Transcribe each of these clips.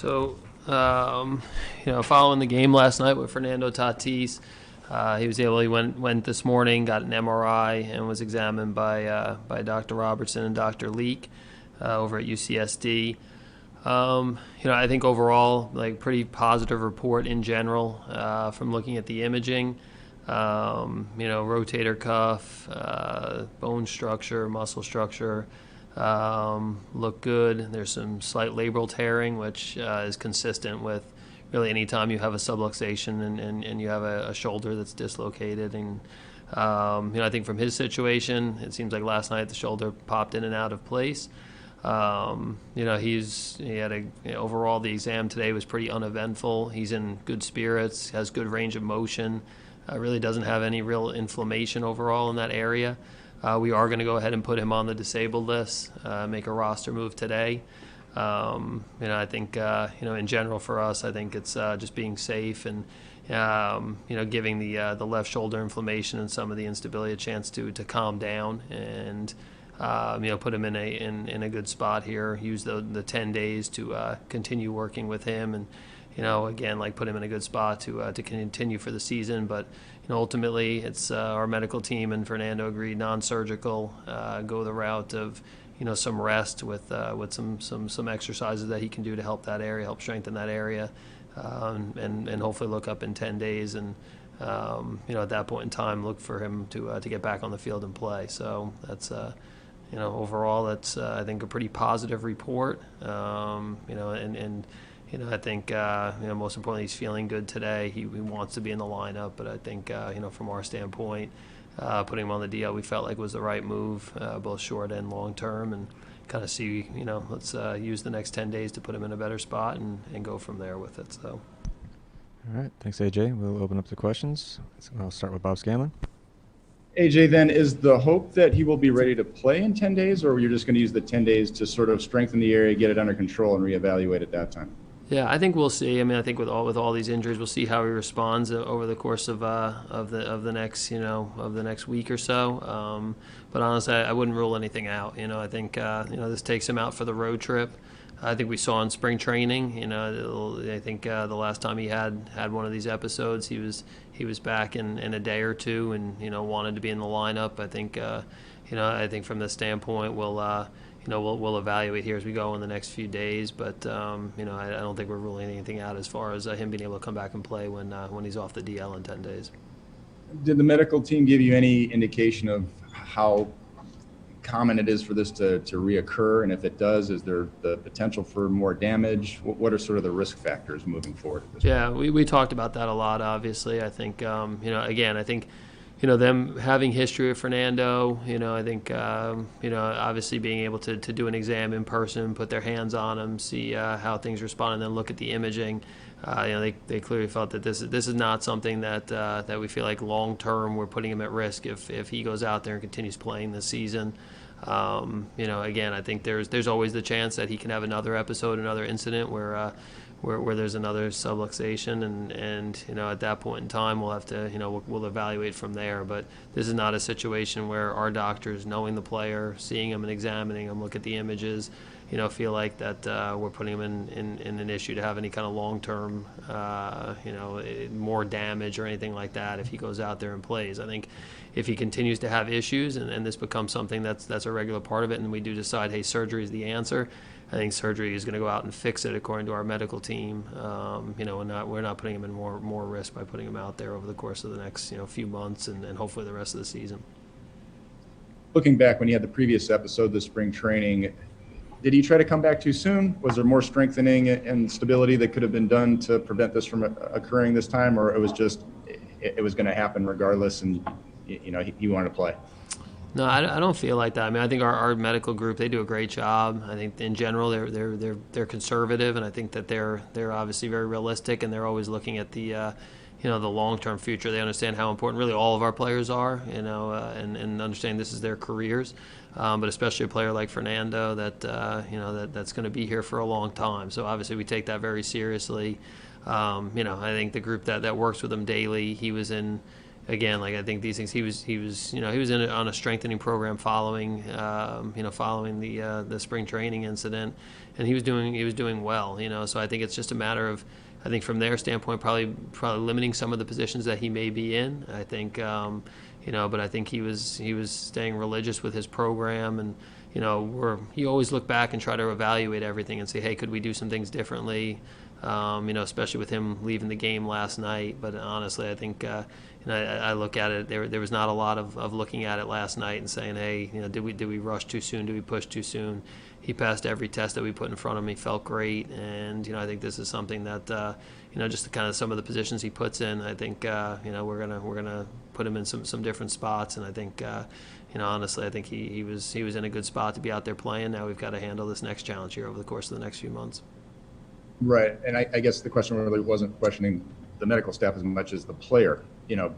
So, following the game last night with Fernando Tatis, he went this morning, got an MRI, and was examined by Dr. Robertson and Dr. Leak over at UCSD. I think overall, like, pretty positive report in general from looking at the imaging. Rotator cuff, bone structure, muscle structure look good. There's some slight labral tearing, which is consistent with really any time you have a subluxation and you have a shoulder that's dislocated. And I think from his situation, it seems like last night the shoulder popped in and out of place. Overall the exam today was pretty uneventful. He's in good spirits, has good range of motion, really doesn't have any real inflammation overall in that area. We are going to go ahead and put him on the disabled list, make a roster move today. I think, in general for us, I think it's just being safe and, giving the left shoulder inflammation and some of the instability a chance to calm down and, put him in a good spot here. Use the 10 days to continue working with him and, again, like put him in a good spot to continue for the season. But, ultimately it's our medical team and Fernando agreed non-surgical, go the route of, some rest with some exercises that he can do to help that area, help strengthen that area, and hopefully look up in 10 days and, at that point in time, look for him to get back on the field and play. So that's, overall, that's, I think, a pretty positive report, I think, most importantly, he's feeling good today. He wants to be in the lineup, but I think, from our standpoint, putting him on the DL we felt like was the right move, both short and long term, and kind of see, let's use the next 10 days to put him in a better spot and go from there with it. So. All right. Thanks, AJ. We'll open up the questions. I'll start with Bob Scanlon. AJ, then, is the hope that he will be ready to play in 10 days, or you're just going to use the 10 days to sort of strengthen the area, get it under control, and reevaluate at that time? Yeah, I think we'll see. I mean, I think with all these injuries, we'll see how he responds over the course of the next week or so. But honestly, I wouldn't rule anything out. I think this takes him out for the road trip. I think we saw in spring training. I think the last time he had one of these episodes, he was back in a day or two, and wanted to be in the lineup. I think I think from this standpoint, we'll evaluate here as we go in the next few days, but I don't think we're ruling anything out as far as him being able to come back and play when he's off the DL in 10 days. Did the medical team give you any indication of how common it is for this to reoccur, and if it does, is there the potential for more damage? What are sort of the risk factors moving forward at this point? We talked about that a lot, obviously. I think, I think them having history with Fernando, I think, obviously being able to do an exam in person, put their hands on him, see how things respond, and then look at the imaging. They clearly felt that this is not something that we feel like long term we're putting him at risk if he goes out there and continues playing this season. Again, I think there's always the chance that he can have another episode, another incident where there's another subluxation, and at that point in time we'll have to we'll evaluate from there. But this is not a situation where our doctors, knowing the player, seeing him and examining him, look at the images, feel like that we're putting him in an issue to have any kind of long-term more damage or anything like that if he goes out there and plays. I think if he continues to have issues and this becomes something that's a regular part of it, and we do decide, hey, surgery is the answer, I think surgery is going to go out and fix it according to our medical team. We're not putting him in more risk by putting him out there over the course of the next few months and hopefully the rest of the season. Looking back when you had the previous episode, the spring training, did he try to come back too soon? Was there more strengthening and stability that could have been done to prevent this from occurring this time, or it was just it was going to happen regardless, and he wanted to play? No, I don't feel like that. I mean, I think our medical group, they do a great job. I think in general they're conservative, and I think that they're obviously very realistic, and they're always looking at the the long-term future. They understand how important really all of our players are, and understand this is their careers. But especially a player like Fernando that's going to be here for a long time. So obviously we take that very seriously. I think the group that works with him daily, he was in again, like I think these things, he was on a strengthening program following the spring training incident, and he was doing well. So I think it's just a matter of, I think from their standpoint, probably limiting some of the positions that he may be in. I think but I think he was staying religious with his program, and you always look back and try to evaluate everything and say, hey, could we do some things differently? Especially with him leaving the game last night. But honestly, I think I look at it. There was not a lot of looking at it last night and saying, hey, did we rush too soon? Did we push too soon? He passed every test that we put in front of him. He felt great, and I think this is something that just kind of some of the positions he puts in. I think we're gonna put him in some different spots, and I think honestly, I think he was in a good spot to be out there playing. Now we've got to handle this next challenge here over the course of the next few months. Right, and I guess the question really wasn't questioning the medical staff as much as the player,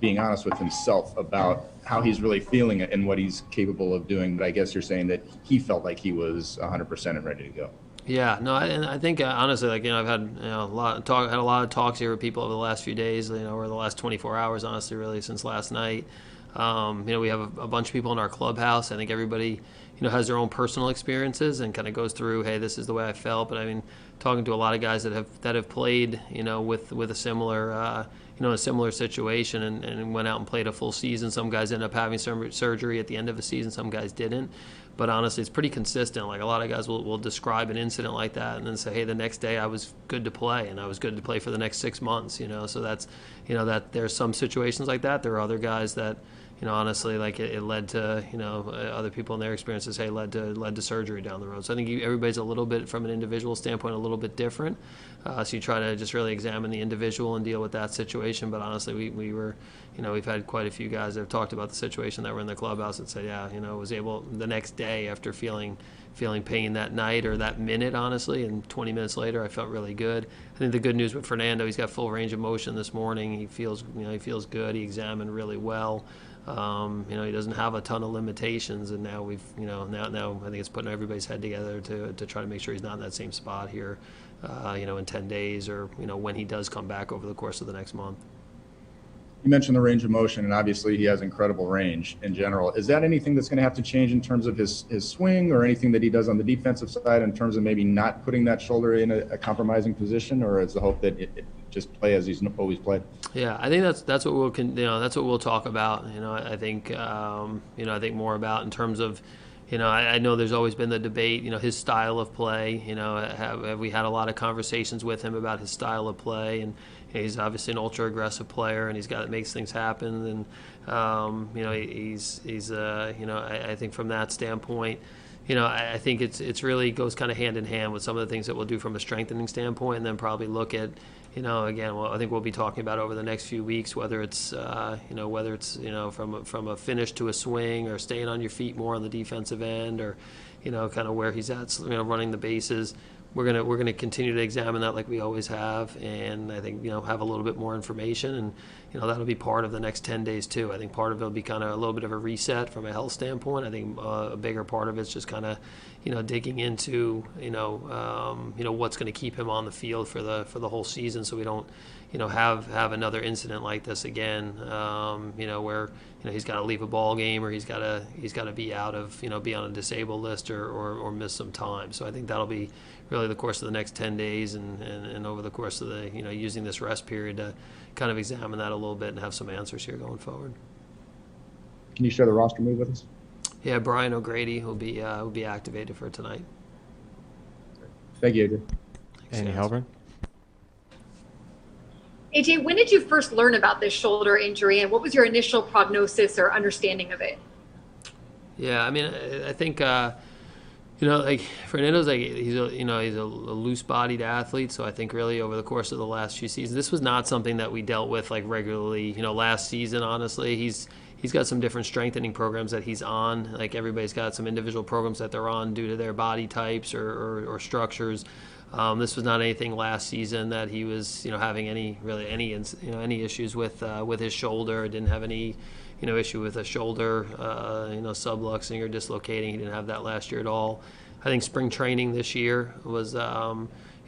being honest with himself about how he's really feeling and what he's capable of doing. But I guess you're saying that he felt like he was 100% and ready to go. Yeah, no, and I think honestly, I've had a lot of talks here with people over the last few days, or the last 24 hours, honestly, really since last night. We have a bunch of people in our clubhouse. I think everybody, has their own personal experiences and kind of goes through, hey, this is the way I felt. But I mean, talking to a lot of guys that have played, with a similar, a similar situation and went out and played a full season. Some guys end up having some surgery at the end of the season. Some guys didn't. But honestly, it's pretty consistent. Like a lot of guys will describe an incident like that and then say, hey, the next day I was good to play, and I was good to play for the next 6 months. So that's, that there's some situations like that. There are other guys that, honestly, like it led to, other people in their experiences, hey, led to surgery down the road. So I think everybody's a little bit, from an individual standpoint, a little bit different. So you try to just really examine the individual and deal with that situation. But honestly, we were, we've had quite a few guys that have talked about the situation that were in the clubhouse and said, yeah, was able the next day after feeling pain that night or that minute, honestly, and 20 minutes later, I felt really good. I think the good news with Fernando, he's got full range of motion this morning. He feels good. He examined really well. He doesn't have a ton of limitations, and now we've, now I think it's putting everybody's head together to try to make sure he's not in that same spot here, in 10 days or, when he does come back over the course of the next month. You mentioned the range of motion, and obviously he has incredible range in general. Is that anything that's going to have to change in terms of his swing, or anything that he does on the defensive side in terms of maybe not putting that shoulder in a compromising position, or is the hope that it just play as he's always played? Yeah, I think that's what we'll talk about. I think I think more about in terms of, I know there's always been the debate, his style of play. Have we had a lot of conversations with him about his style of play, and he's obviously an ultra aggressive player, and makes things happen, and I think from that standpoint, I think it's really goes kind of hand in hand with some of the things that we'll do from a strengthening standpoint, and then probably look at, I think we'll be talking about over the next few weeks, whether it's from a finish to a swing, or staying on your feet more on the defensive end, or, kind of where he's at, running the bases. We're gonna continue to examine that like we always have, and I think have a little bit more information, and that'll be part of the next 10 days too. I think part of it'll be kind of a little bit of a reset from a health standpoint. I think a bigger part of it's just kind of digging into what's going to keep him on the field for the whole season, so we don't have another incident like this again, where he's got to leave a ball game, or he's got to be out of be on a disabled list, or miss some time. So I think that'll be really the course of the next 10 days, and over the course of the using this rest period to kind of examine that a little bit and have some answers here going forward. Can you share the roster move with us? Yeah, Brian O'Grady will be activated for tonight. Thank you, AJ. Andy Halpern. AJ, when did you first learn about this shoulder injury, and what was your initial prognosis or understanding of it? Yeah, I mean, I think like Fernando's he's a loose-bodied athlete, so I think really over the course of the last few seasons, this was not something that we dealt with regularly. Last season, honestly, he's got some different strengthening programs that he's on. Like everybody's got some individual programs that they're on due to their body types or structures. This was not anything last season that he was having any issues with his shoulder. Didn't have any issue with a shoulder subluxing or dislocating. He didn't have that last year at all. I think spring training this year was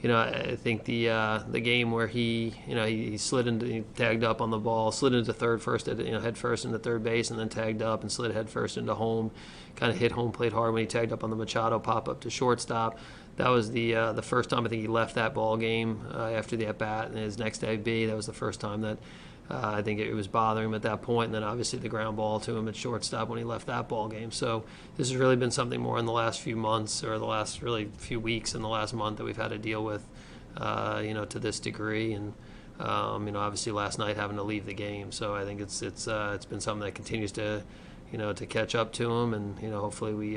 I think the game where he he tagged up on the ball, slid into third first, head first into third base, and then tagged up and slid head first into home, kind of hit home plate hard when he tagged up on the Machado pop up to shortstop. That was the first time I think he left that ball game after the at bat, and his next AB. That was the first time that I think it was bothering him at that point, and then obviously the ground ball to him at shortstop when he left that ball game. So this has really been something more in the last few months, or the last really few weeks in the last month, that we've had to deal with, to this degree. And obviously last night having to leave the game. So I think it's been something that continues to to catch up to him, and hopefully we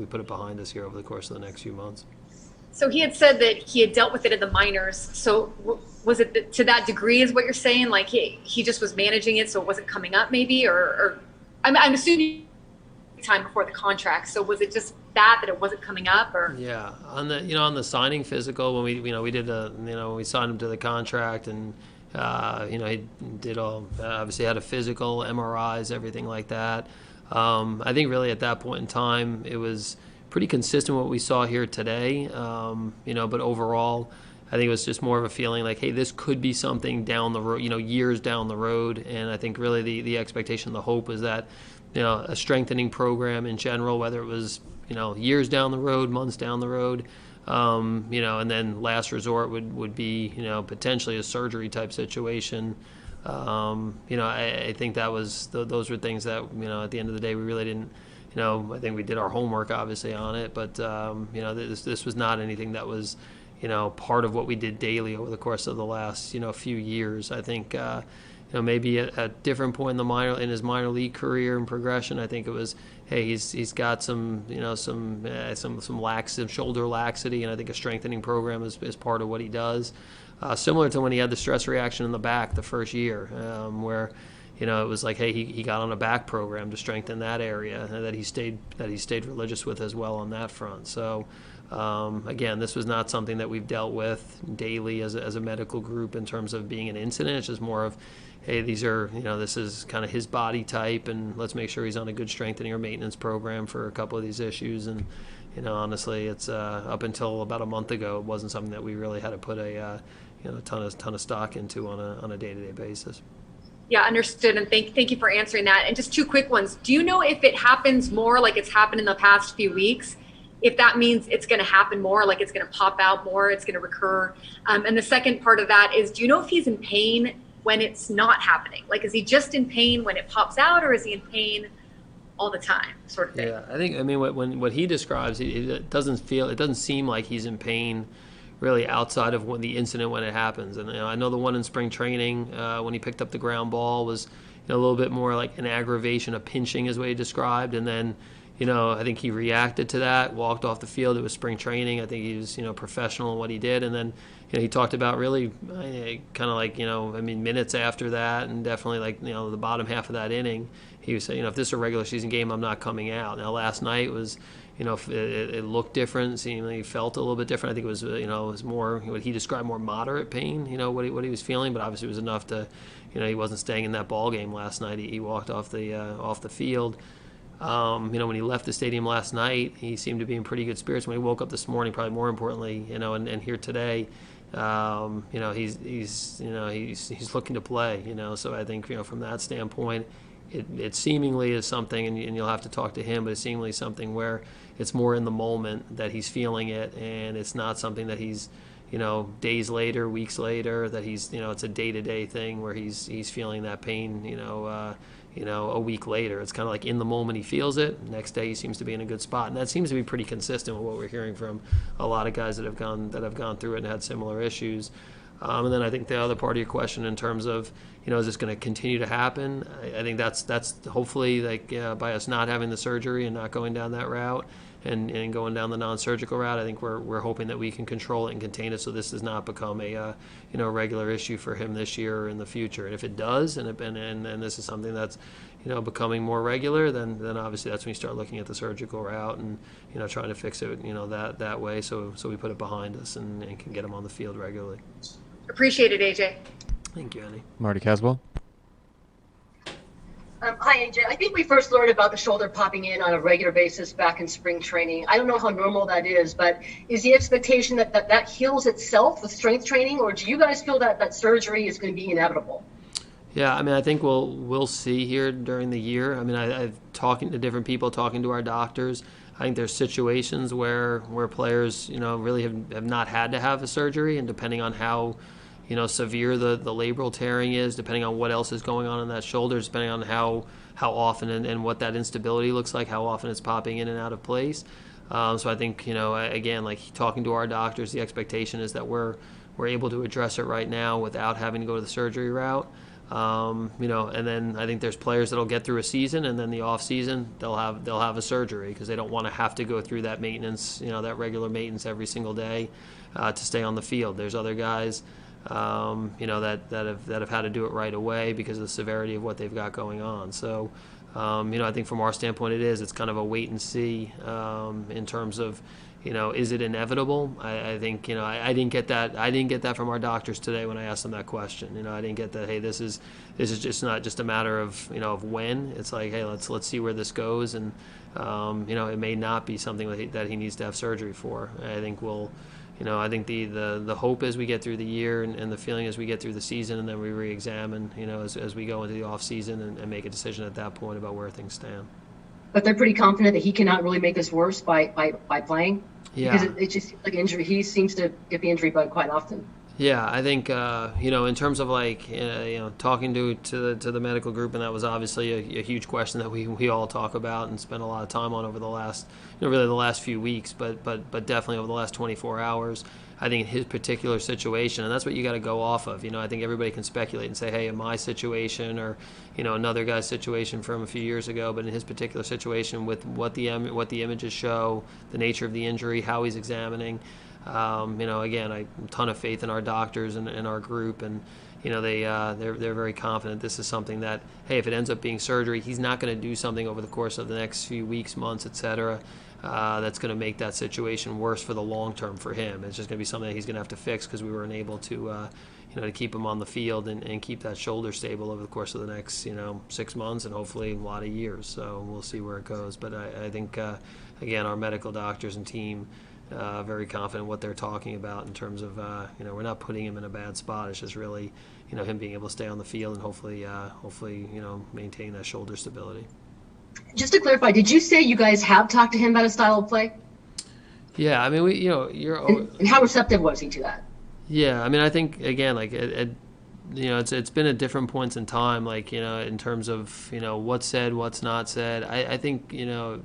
put it behind us here over the course of the next few months. So he had said that he had dealt with it in the minors. So was it to that degree, is what you're saying? Like he just was managing it, so it wasn't coming up, maybe, or I'm assuming time before the contract. So was it just that it wasn't coming up, or? Yeah, on the signing physical, when we did we signed him to the contract, and he did obviously had a physical, MRIs, everything like that. I think really at that point in time it was pretty consistent with what we saw here today, but overall I think it was just more of a feeling like, hey, this could be something down the road, years down the road. And I think really the expectation, the hope is that, a strengthening program in general, whether it was, years down the road, months down the road, and then last resort would be, potentially a surgery type situation. I think that was, those were things that, at the end of the day, we really didn't, I think we did our homework obviously on it, but, this was not anything that was, part of what we did daily over the course of the last, few years. I think, maybe at a different point in his minor league career and progression, I think it was, hey, he's got some, some shoulder laxity, and I think a strengthening program is part of what he does. Similar to when he had the stress reaction in the back the first year, where, it was like, hey, he got on a back program to strengthen that area, and that he stayed religious with as well on that front. So, again, this was not something that we've dealt with daily as a medical group in terms of being an incident. It's just more of, hey, these are, this is kind of his body type, and let's make sure he's on a good strengthening or maintenance program for a couple of these issues. And, honestly, it's up until about a month ago, it wasn't something that we really had to put a ton of stock into on a day-to-day basis. Yeah, understood. And thank you for answering that. And just two quick ones. Do you know if it happens more like it's happened in the past few weeks? If that means it's going to happen more, like it's going to pop out more, it's going to recur? And the second part of that is, do you know if he's in pain when it's not happening? Like, is he just in pain when it pops out, or is he in pain all the time, sort of thing? Yeah, I think, what he describes, it doesn't seem like he's in pain really outside of the incident when it happens. And I know the one in spring training when he picked up the ground ball was a little bit more like an aggravation, a pinching is what he described. And then, I think he reacted to that, walked off the field. It was spring training. I think he was, professional in what he did. And then, he talked about really kind of like, minutes after that, and definitely like, the bottom half of that inning, he was saying, if this is a regular season game, I'm not coming out. Now, last night was, it looked different, seemingly felt a little bit different. I think it was, it was more what he described, more moderate pain, what he was feeling, but obviously it was enough to, he wasn't staying in that ball game last night. He walked off the field. When he left the stadium last night, he seemed to be in pretty good spirits. When he woke up this morning, probably more importantly, and here today, he's looking to play. So I think, from that standpoint, it seemingly is something, and you'll have to talk to him, but it's seemingly something where it's more in the moment that he's feeling it, and it's not something that he's, days later, weeks later, that he's, it's a day-to-day thing where he's feeling that pain, a week later. It's kind of like in the moment he feels it, next day he seems to be in a good spot. And that seems to be pretty consistent with what we're hearing from a lot of guys that have gone through it and had similar issues. And then I think the other part of your question in terms of, is this going to continue to happen? I think that's hopefully, like, by us not having the surgery and not going down that route and going down the non-surgical route, I think we're hoping that we can control it and contain it so this does not become a regular issue for him this year or in the future. And if it does, and this is something that's becoming more regular, then obviously that's when you start looking at the surgical route and trying to fix it that way so we put it behind us and can get him on the field regularly. Appreciate it, AJ. Thank you, Annie. Marty Caswell. Hi, Hi, AJ. I think we first learned about the shoulder popping in on a regular basis back in spring training. I don't know how normal that is, but is the expectation that heals itself with strength training, or do you guys feel that surgery is going to be inevitable? Yeah, I mean, I think we'll see here during the year. I mean, I've talking to different people, talking to our doctors. I think there's situations where players, really have not had to have a surgery, and depending on how, severe the labral tearing is, depending on what else is going on in that shoulder, depending on how often and what that instability looks like, how often it's popping in and out of place. So I think, again, like talking to our doctors, the expectation is that we're able to address it right now without having to go to the surgery route. And then I think there's players that'll get through a season, and then the off season they'll have a surgery because they don't want to have to go through that maintenance, that regular maintenance every single day to stay on the field. There's other guys, that have had to do it right away because of the severity of what they've got going on. So, I think from our standpoint, it's kind of a wait and see in terms of. Is it inevitable? I think, I didn't get that. I didn't get that from our doctors today when I asked them that question. I didn't get that. Hey, this is just not just a matter of of when. It's like, hey, let's see where this goes, and it may not be something that he needs to have surgery for. I think I think the hope is we get through the year, and the feeling is we get through the season, and then we re-examine, as we go into the off season and make a decision at that point about where things stand. But they're pretty confident that he cannot really make this worse by playing. Yeah. Because it just seems like injury. He seems to get the injury bug quite often. Yeah, I think in terms of talking to the medical group, and that was obviously a huge question that we all talk about and spend a lot of time on over the last really the last few weeks, but definitely over the last 24 hours. I think in his particular situation, and that's what you got to go off of. I think everybody can speculate and say, hey, in my situation or another guy's situation from a few years ago, but in his particular situation with what the images show, the nature of the injury, how he's examining. Again, I have a ton of faith in our doctors and our group, and they're very confident this is something that, hey, if it ends up being surgery, he's not going to do something over the course of the next few weeks, months, etc. That's going to make that situation worse for the long term for him. It's just going to be something that he's going to have to fix because we weren't able to to keep him on the field and keep that shoulder stable over the course of the next 6 months and hopefully a lot of years. So we'll see where it goes. But I think again, our medical doctors and team. Very confident what they're talking about in terms of we're not putting him in a bad spot. It's just really him being able to stay on the field and hopefully maintain that shoulder stability. Just to clarify, did you say you guys have talked to him about a style of play? Yeah, I mean and how receptive was he to that? Yeah, I mean I think again it's been at different points in time in terms of what's said, what's not said. I think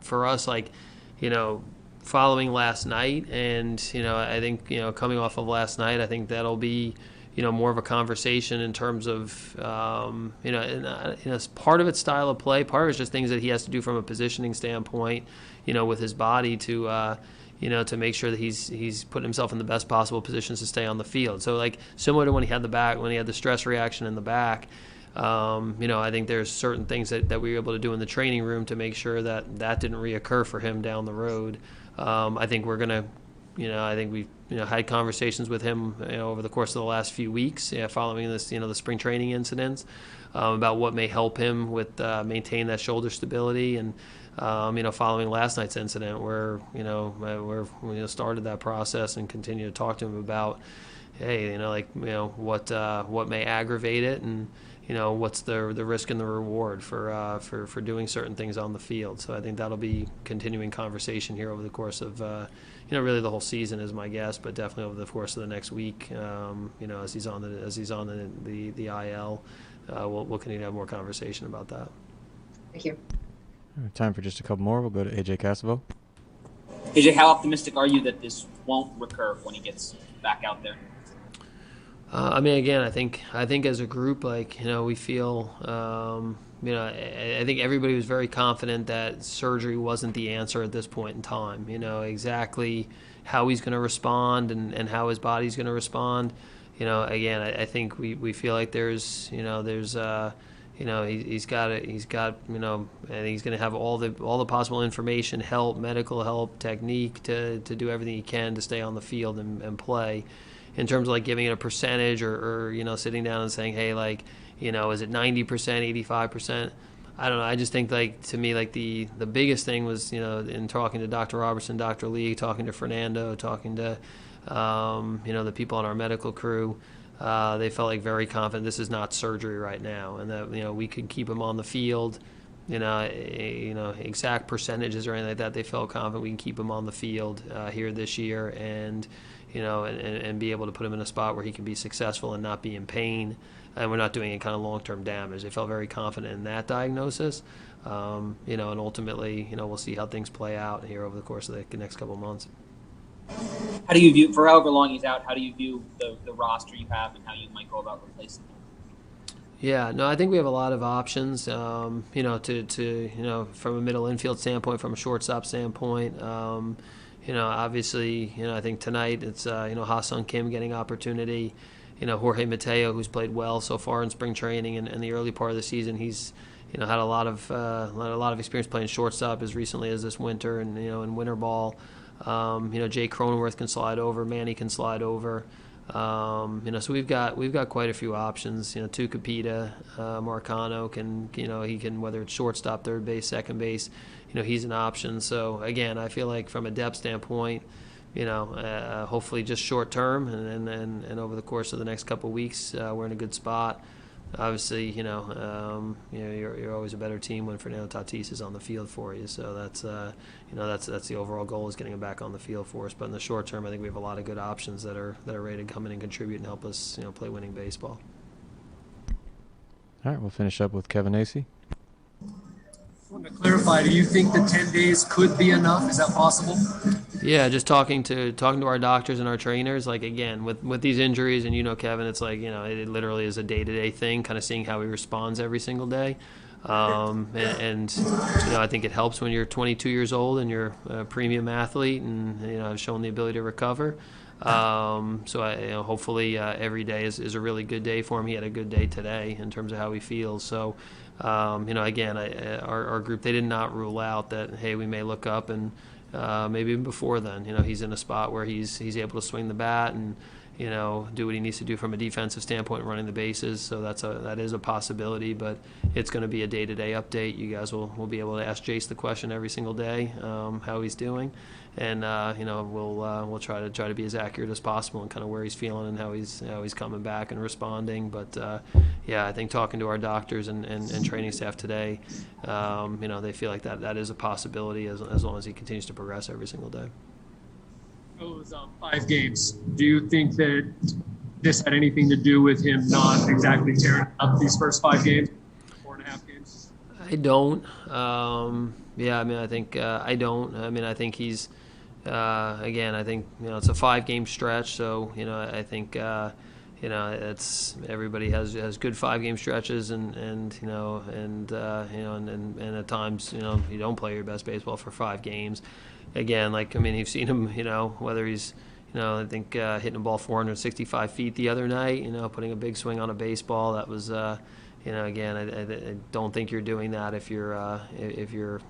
for us following last night, and I think coming off of last night, I think that'll be more of a conversation in terms of part of it's style of play, part of it's just things that he has to do from a positioning standpoint, with his body to make sure that he's putting himself in the best possible positions to stay on the field. So similar to when he had the stress reaction in the back. I think there's certain things that we were able to do in the training room to make sure that didn't reoccur for him down the road. I think we're gonna, I think we've had conversations with him over the course of the last few weeks, following this, the spring training incidents, about what may help him with maintain that shoulder stability, and following last night's incident where we started that process and continue to talk to him about, hey, what may aggravate it, and what's the risk and the reward for doing certain things on the field. So I think that'll be continuing conversation here over the course of really the whole season is my guess, but definitely over the course of the next week, as he's on the IL, we'll continue to have more conversation about that. Thank you. Time for just a couple more. We'll go to AJ Cassavell. AJ, how optimistic are you that this won't recur when he gets back out there? I mean, again, I think as a group, we feel, I think everybody was very confident that surgery wasn't the answer at this point in time. Exactly how he's going to respond and how his body's going to respond. Again, I think we feel like he's got and he's going to have all the possible information, help, medical help, technique to do everything he can to stay on the field and play. In terms of giving it a percentage or sitting down and saying, hey, is it 90%, 85%? I don't know. I just think, like, to me, like, the biggest thing was, in talking to Dr. Robertson, Dr. Lee, talking to Fernando, talking to, the people on our medical crew. They felt like very confident this is not surgery right now, and that, we could keep him on the field. Exact percentages or anything like that. They felt confident we can keep him on the field here this year, and and be able to put him in a spot where he can be successful and not be in pain, and we're not doing any kind of long-term damage. They felt very confident in that diagnosis, and ultimately, we'll see how things play out here over the course of the next couple of months. How do you view, for however long he's out, how do you view the roster you have and how you might go about replacing him? Yeah, no, I think we have a lot of options, to from a middle infield standpoint, from a shortstop standpoint. Obviously, I think tonight it's, Ha-Seong Kim getting opportunity. Jorge Mateo, who's played well so far in spring training and the early part of the season. He's, had a lot of experience playing shortstop as recently as this winter and, in winter ball. Jay Cronenworth can slide over. Manny can slide over. So we've got quite a few options. Tucapita, Marcano can, he can, whether it's shortstop, third base, second base, he's an option. So again, I feel like from a depth standpoint, hopefully just short term, and over the course of the next couple of weeks, we're in a good spot. Obviously, you're always a better team when Fernando Tatis is on the field for you. So that's that's the overall goal, is getting him back on the field for us. But in the short term, I think we have a lot of good options that are ready to come in and contribute and help us, play winning baseball. All right, we'll finish up with Kevin Acey. I want to clarify, do you think the 10 days could be enough? Is that possible? Yeah, just talking to our doctors and our trainers, like, again, with these injuries, and Kevin, it's like, it literally is a day-to-day thing, kind of seeing how he responds every single day. And I think it helps when you're 22 years old and you're a premium athlete and, have shown the ability to recover. So hopefully every day is a really good day for him. He had a good day today in terms of how he feels. So, again, our group, they did not rule out that, hey, we may look up and maybe even before then, he's in a spot where he's able to swing the bat and, do what he needs to do from a defensive standpoint, running the bases. So that is a possibility, but it's going to be a day-to-day update. You guys will be able to ask Jace the question every single day, how he's doing, and we'll try to be as accurate as possible and kind of where he's feeling and how he's coming back and responding. But I think talking to our doctors and training staff today, they feel like that is a possibility as long as he continues to progress every single day. Those 5 games, do you think that this had anything to do with him not exactly tearing up these first 5 games, 4.5 games? I don't. I think I don't. I think he's again. I think it's a 5-game stretch, so I think it's everybody has good 5-game stretches, and at times you don't play your best baseball for 5 games. Again, you've seen him, whether he's, I think hitting a ball 465 feet the other night, putting a big swing on a baseball. That was, again, I don't think you're doing that if you're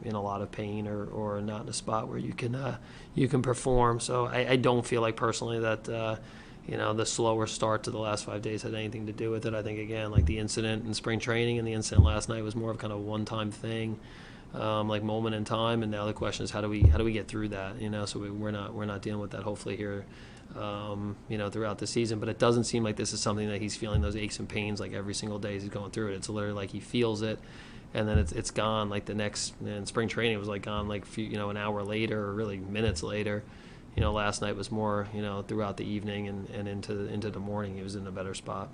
in a lot of pain or not in a spot where you can perform. So I don't feel like personally that, the slower start to the last 5 days had anything to do with it. I think, again, like the incident in spring training and the incident last night was more of kind of a one-time thing. Moment in time, and now the question is how do we get through that? So we're not dealing with that hopefully here, throughout the season. But it doesn't seem like this is something that he's feeling those aches and pains like every single day he's going through it. It's literally like he feels it, and then it's gone. Like the next in spring training, it was like gone like an hour later or really minutes later. Last night was more throughout the evening and into the morning he was in a better spot.